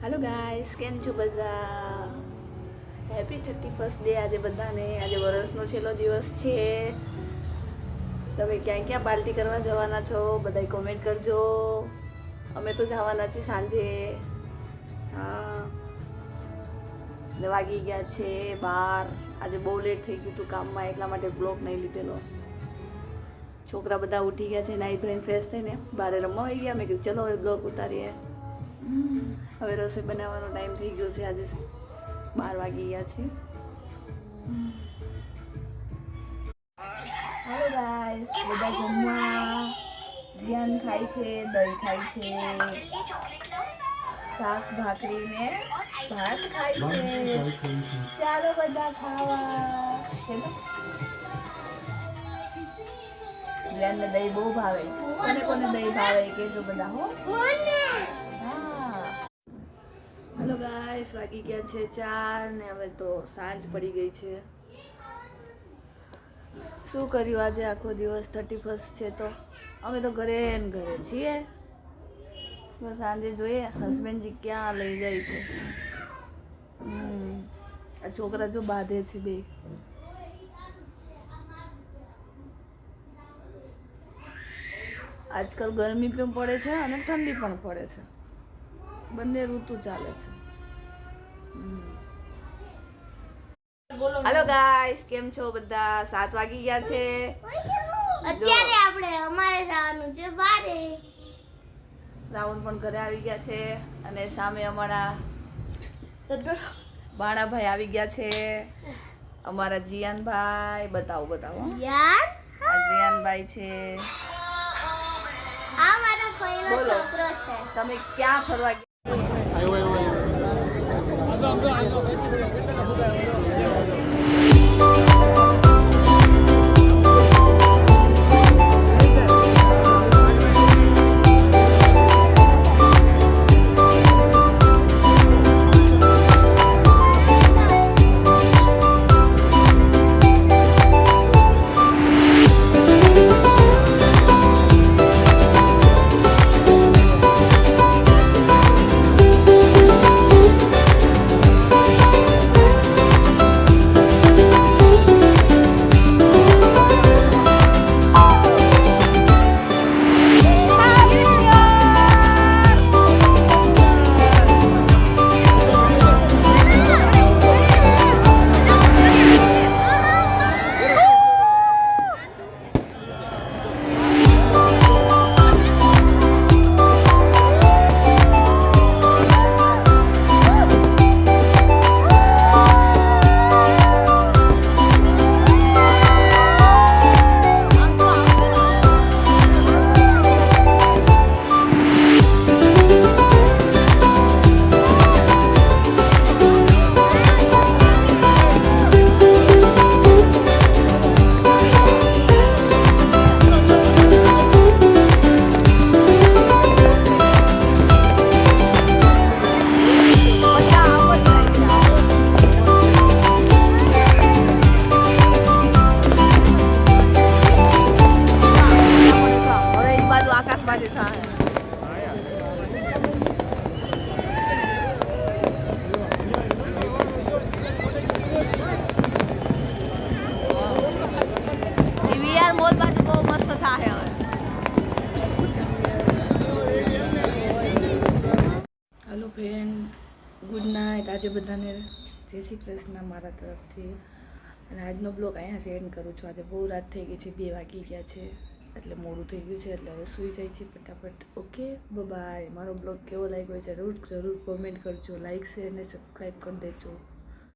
Hello guys, केम छो બધા? Happy 31st day આજે બધાને. આજે વર્ષનો છેલ્લો દિવસ છે. તમે ક્યાં ક્યાં પાર્ટી કરવા જવાના છો? બધાય કોમેન્ટ કરજો. અમે તો જવાના છીએ સાંજે. હા, ને વાગી ગયા છે 12. આજે બહુ લેટ થઈ ગયું હતું કામમાં, એટલા માટે બ્લોગ નહીં લીધેલો. છોકરા બધા ઉઠી ગયા છે, નાહી ધોઈને ફ્રેશ થઈને બહાર રમવા આવી ગયા. મેં કીધું ચલો હવે બ્લોગ ઉતારીએ. હવે રસોઈ બનાવવાનો ટાઈમ થઈ ગયો છે. આજે 12 વાગી ગયા છે. હાલો ગાઈસ, બધા જમવા. ધ્યાન ખાય છે, દહીં ખાય છે, શાક ભાખરી ને ભાત ખાય છે. ચાલો બધા ખાવા. ને દહીં બહુ ભાવે. કોને કોને દહીં ભાવે કેજો બધા હો. હેલો ગાઈસ, વાગી ગયા છે 4 ને હવે તો સાંજ પડી ગઈ છે. શું કર્યું આજે આખો દિવસ? 31st છે તો અમે તો ઘરે ને ઘરે છીએ. બસ સાંજે જોઈએ હસબન્ડજી ક્યાં લઈ જાય છે. આ છોકરા જો બાંધે છે બે. આજકાલ ગરમી પણ પડે છે અને ઠંડી પણ પડે છે. બંને ઋતુ ચાલે છે. હેલો ગાઈસ, કેમ છો બધા? 7 વાગી ગયા છે. અત્યારે આપણે અમારે જવાનું છે બારે. રાહુલ પણ ઘરે આવી ગયા છે અને સામે અમારા બાણાભાઈ આવી ગયા છે. અમારા જીયાનભાઈ બતાવો બતાવો. યાર, આ જીયાનભાઈ છે. આ મારો ફઈનો છોકરો છે. તમે ક્યાં ફરવા ગયા? Hello friend, good night. આજે બધાને જય શ્રી કૃષ્ણ મારા તરફથી. અને આજનો બ્લોગ અહીંયા સેન્ડ કરું છું. આજે બહુ રાત થઈ ગઈ છે, 2 વાગી ગયા છે, એટલે મોડું થઈ ગયું છે, એટલે હવે સૂઈ જાય છે ફટાફટ. Okay, by. મારો બ્લોગ કેવો લાગ્યો જરૂર કોમેન્ટ કરજો, લાઈક શેર અને સબસ્ક્રાઈબ કરી દેજો.